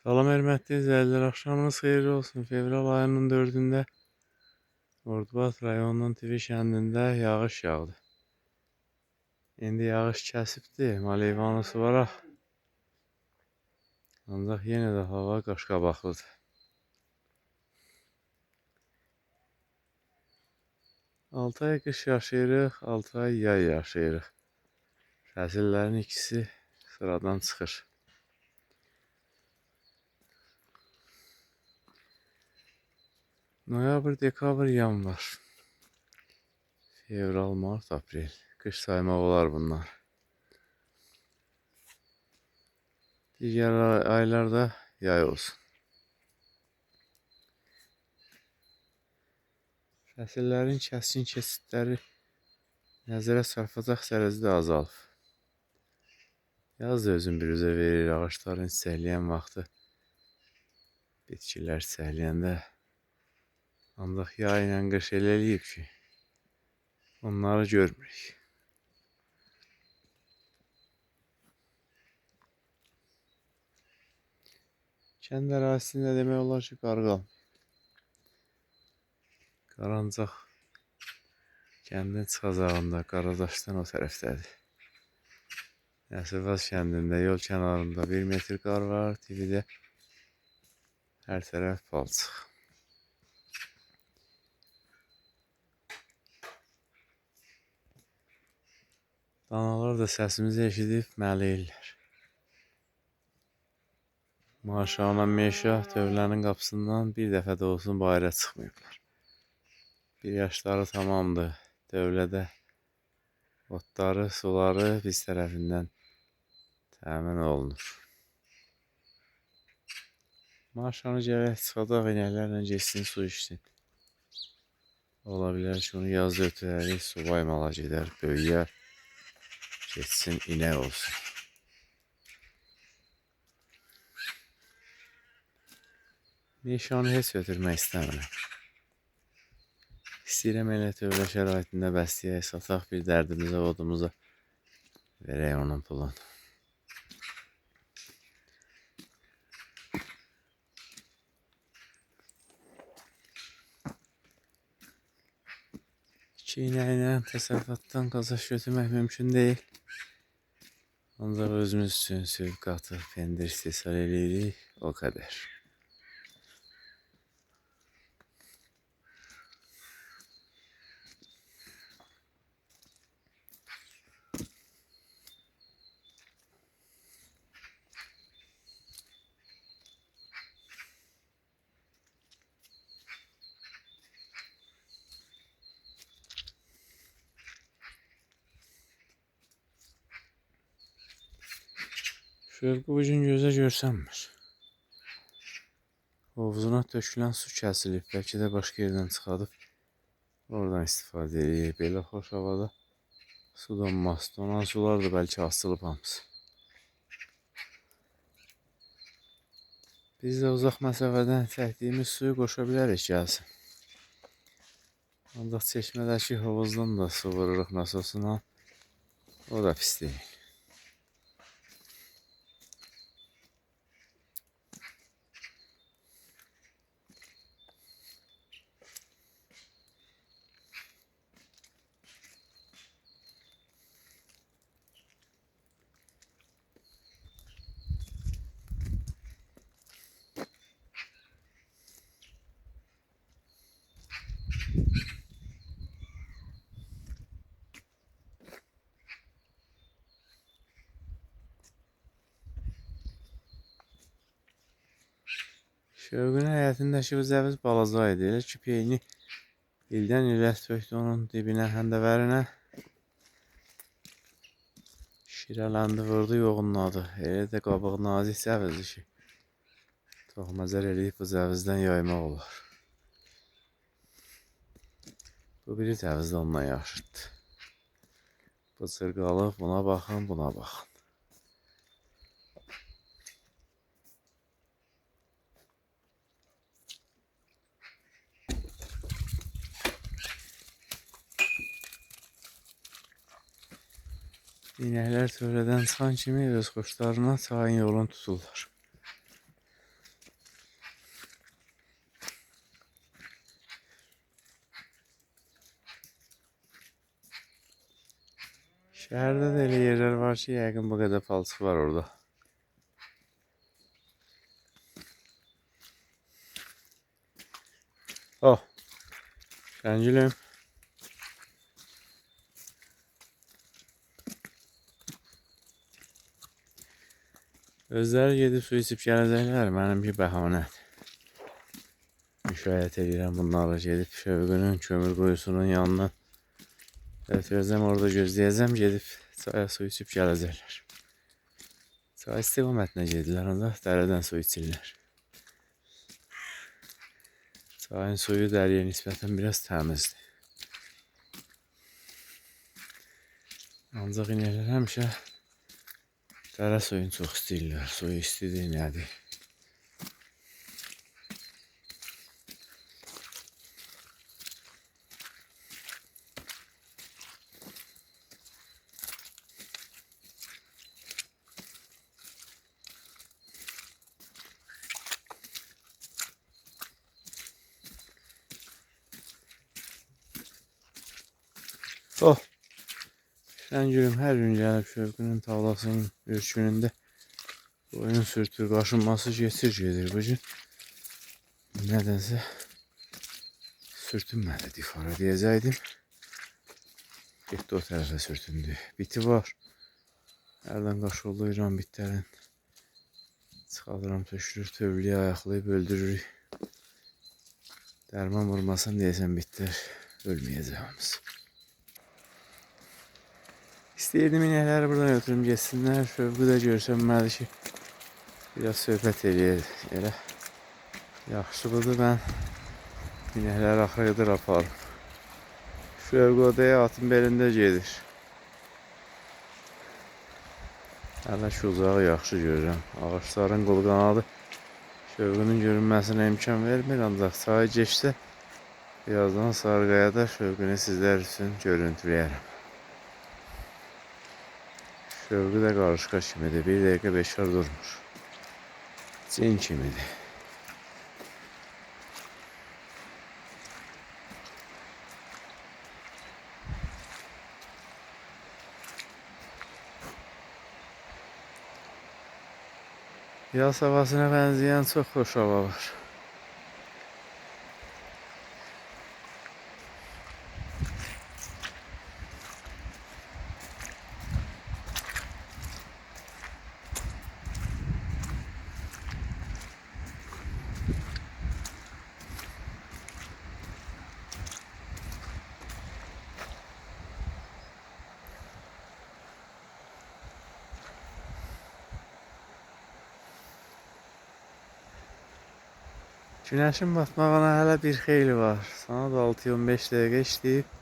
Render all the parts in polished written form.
Salam hörmətli izləyicilər, axşamınız xeyirli olsun. Fevral ayının 4-də Ordubad rayonunun Tivi kəndində yağış yağdı. İndi yağış kəsibdir, maleyvanı suvaraq. Ancaq yenə də hava qaşqabaqlıdır. Altı ay qış yaşayırıq, 6 ay yay yaşayırıq. Fəsillərin ikisi sıradan çıxır. Noyabr, dekabr, yanvar, fevral, mart, aprel. Qış saymaq olar bunlar. Digər aylarda yay olsun. Fəsillərin kəskin keçidləri nəzərə çarpacaq dərəcədə azalıb. Yaz da özün bir üzə verir, ağaçların çiçəkləyən vaxtı, bitkilər çiçəkləyəndə. Ancaq yay ilə qış elə eləyib ki, onları görmürük. Kənd ərazisində demək olar ki, qar qalmayıb. Qar ancaq kəndin çıxacağında, Qaradaşdan o tərəfdədir. Nəsirvaz kəndində yol kənarında 1 metr qar var, Tividə hər tərəf palçıq. Danalar da səsimizi eşidib mələyirlər. Maşallah meşə tövlənin qapısından bir dəfə də olsun bayıra çıxmayıblar. Bir yaşları tamamdır. Dövlədə otları, suları biz tərəfindən təmin olunur. Maşanı gərək çıxadaq, inəklərlə geçsin, su içsin. Ola bilər ki, onu yazda ötürərik, su baymala gedər, böyüyər, geçsin, inək olsun. Meşanı heç ötürmək istəmirəm. İstəyirəm elə tövlə şəraitində bəsləyək, sataq bir dərdimizə, odumuza verək onun pulunu. İki inəklə təsərrüfatdan qazanc götürmək mümkün deyil. Ancaq özümüz üçün süd qatıq, pendir istehsal edirik, o qədər. Şövqü bugün gözə görsənmir. Hovuzuna tökülən su kəsilib, bəlkə də başqa yerdən çıxadıb, oradan istifadə edirik. Belə xoş havada su donmaz. Donan sular da bəlkə asılıb hamısı. Biz də uzaq məsafədən çəkdiyimiz suyu qoşa bilərik gəlsin. Ancaq çeşmədəki hovuzdan da su vururuq nasosuna, o da pis deyil. Şövqün həyətindəki bu zəviz balaca idi. Elə ki, peyni ildən ilə tökdü onun dibinə, həndəvərinə. Şirələndi, vurdu, yoğunladı. Elə də qabığı nazik zəvizdir ki, toxuməcər eləyib bu zəvizdən yaymaq olar. Bu biri zəviz də ondan yaxşıdır. Bu çırqalıq, buna baxın, buna baxın. İnəklər tövlədən çıxan kimi öz quşlarına çayın yolunu tuturlar. Şəhərdə də elə yerlər var ki, yəqin bu qədər palçıq var orada. Oh, Şəngülüm. Özləri gedib su içib gələcəklər, mənimki bəhanədir. Müşayiət edirəm bunlarla gedib Şövqünün kömür quyusunun yanından ötürəcəm, orada gözləyəcəm, gedib çaya su içib gələcəklər. Çay istiqamətinə gedirlər, onda dərədən su içirlər. Çayın suyu dəriyə nisbətən biraz təmizdir. Ancaq inəklər həmişə dərə suyunu çox istəyirlər. Suyu istidir, nədir? Oh, Şəngülüm hər gün gəlib Şövqünün tavlasının ürkünündə boyun sürtür, qaşınması gedir bu gün. Nədənsə sürtünmədi, difara deyəcəkdim. Getdi o tərəfə sürtündü. Biti var. Hərdən qaşıqlayıram bitlərin. Çıxadıram, tökülür, tövləyə ayaqlayıb öldürürük. Dərman vurmasam deyəsən bitlər ölməyəcək hamısı. İstəyirdim inəkləri buradan götürüm geçsinlər. Şövqü də görsənməli ki, biraz söhbət eləyir. Elə yaxşı budur, mən inəkləri axıra qədər aparım. Şövqü odaya atın belində gedir. Hələ ki uzağı yaxşı görürəm. Ağaçların qol qanadı Şövqünün görünməsinə imkan vermir, ancaq çayı geçsə birazdan Sarıqayada Şövqünü sizlər üçün görüntüləyərəm. Şövqü də qarışqa kimidir. 1 dəqiqə beşar durmur. Cin kimidir. Yaz havasına bənzəyən çox xoş hava var. Günəşin batmağına hələ bir xeyli var. Saat 6-15 dəqiqə işləyib.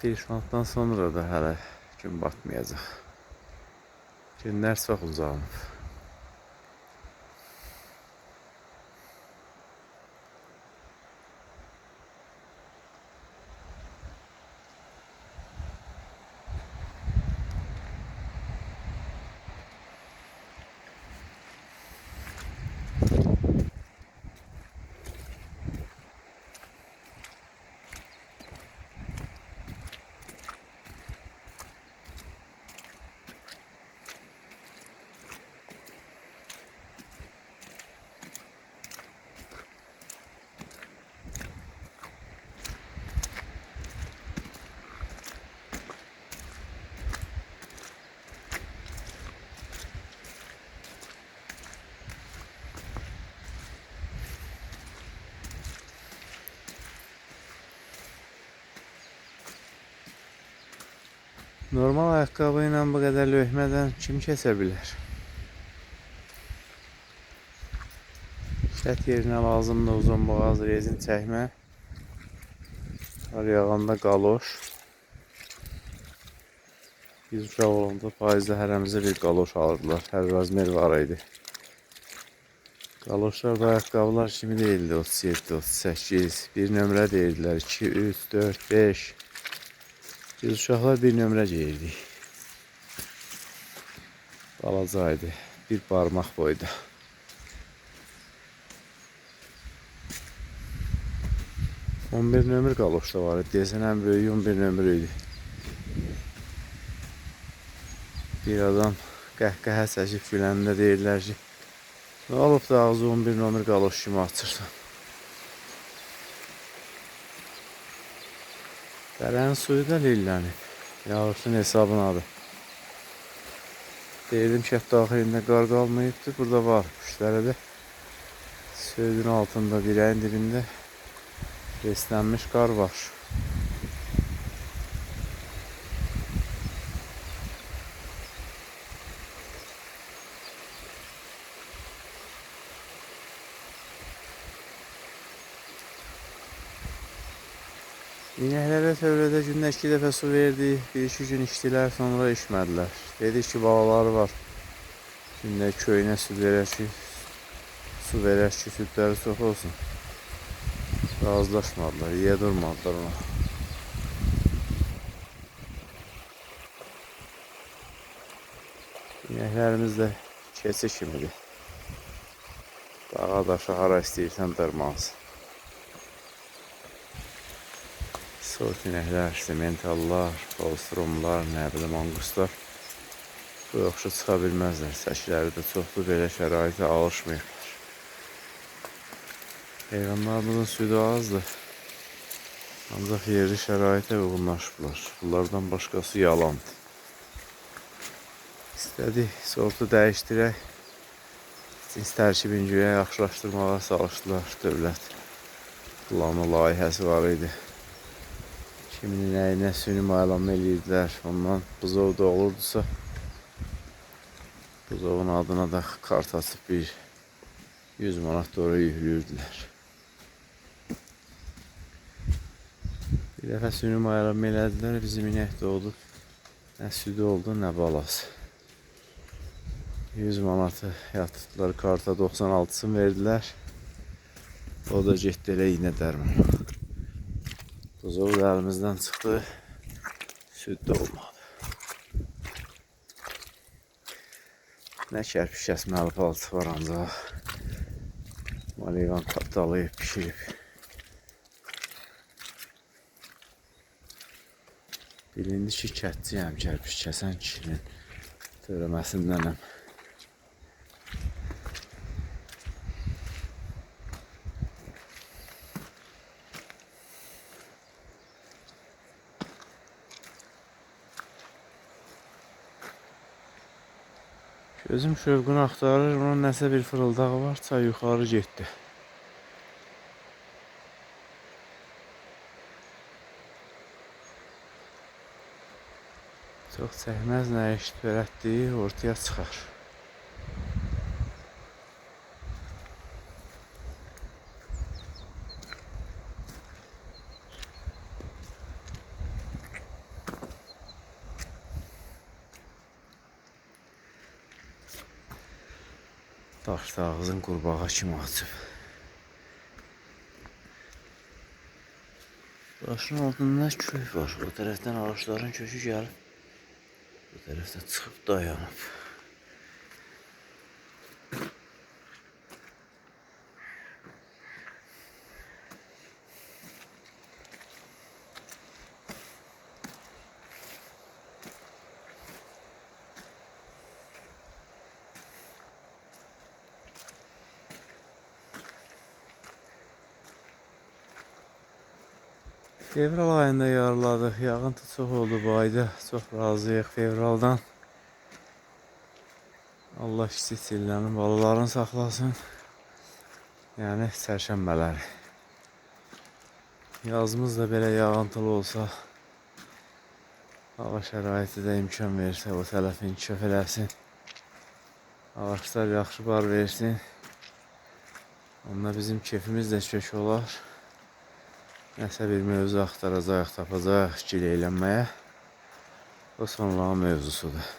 Bir saatdan sonra da hələ gün batmayacaq. Günlər çox uzanıb. Normal ayakkabı ilə bu qədər löhmədən kim keçə bilər? Şət yerinə lazımdır uzun boğaz rezin çəkmə. Qar yağanda qaloş. Biz uşaq olanda paizdə hərəmizə bir qaloş alırdılar. Hər razmer var idi. Qaloşlar da ayakkabılar kimi değildi. 37, 38, bir nömrə deyildilər. 2, 3, 4, 5. Biz uşaqlar bir nömrə geyirdik. Balacaydı. Bir parmaq boyda. On bir nömrə qaloş da var idi. Deyəsən ən böyüyü 11 nömrə idi. Bir adam qəhqəhə çəkib güləndə deyirlər ki, nə olub da ağzı 11 nömr qaloş kimi açırsan. Dərənin suyu da lillənib. Yağışın hesabınadır. Deyirdim ki, hətta axirində qar qalmayıbdır. Burada var. Küşlərə də sözün altında, dirəyin dibində beslənmiş qar var. İnəklərə tövlədə gündə 2 dəfə su verdi. 1-2 gün içdilər, sonra içmədilər. Dedik ki, balaları var. Gündə köyünə su verək ki, südləri çox olsun. Razılaşmadılar, yiyə durmadılar ona. İnəklərimiz də keçi kimidir. Dağa daşa hara istəyirsən dırmansın. Sort inəklər, sementallar, polstromlar, nə bilim, anguslar bu yoxuşa çıxa bilməzlər. Səkiləri də çoxdur, belə şəraitə alışmayıblar. Heyvanlarımızın südü azdır. Ancaq yerli şəraitə uyğunlaşıblar. Bunlardan başqası yalandır. İstədik, sortu dəyişdirək. Cins tərkibini güya yaxşılaşdırmağa çalışdılar dövlət. Planı layihəsi var idi. Kimin inəyinə süni maylanma eləyirdilər. Ondan buzov da olurdusa, buzovun adına da kart açıb bir 100 manat da oraya yüklürdülər. Bir dəfə süni maylanma elədilər, bizim inək doğdu. Nə südü oldu, nə balası. 100 manatı yatırdılar karta, 96'sını verdilər. O da getdi elə iynə dərman. Buzov da əlimizdən çıxdı, süd də olmadı. Nə kərpiş kəsməli palçı var ancaq. Malivan tapdalayıb, pişirib. Bilindi ki, kətçiyəm, kərpiş kəsən kişinin törəməsindənəm. Gözüm şövqünü axtarır, onun nəsə bir fırıldağı var, çay yuxarı getdi. Çox çəkməz, nə eşit verətdiyi ortaya çıxar. Daş da ağzın qurbağa kimi açıb. Daşın altında köy var. Bu tərəfdən ağaçların kökü gəlib. Bu tərəfdə çıxıb dayanıb. Fevral ayında yarıladıq. Yağıntı çox oldu bu ayda. Çox razıyıq fevraldan. Allah kiçik çillənin balalarını saxlasın. Yəni çərşənbələri. Yazımız da belə yağıntılı olsa, hava şəraiti də imkan versə, o tərəfi inkişaf eləsin. Ağaçlar yaxşı bar versin. Onda bizim keyfimiz də kök olar. Nəsə bir mövzu axtaracaq, tapacaq, gileylənməyə. O sonrağın mövzusudur.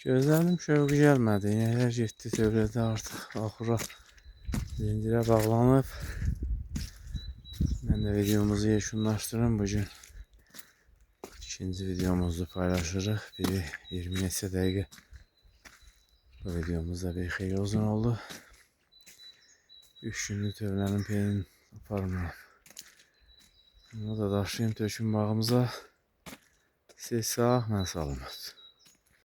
Gözlərim şövqü gəlmədi. İnəklər getdi tövlədə artıq axura zincirə bağlanıb. Mən də videomuzu yekunlaşdırım bugün. İkinci videomuzu paylaşırıq. Biri 20 neçə dəqiqə. Bu videomuz da bir xeyli uzun oldu. 3 gündür tövlənin peyini aparmıram. Bunu da daşıyım töküm bağımıza. Siz sağ, mən salamat.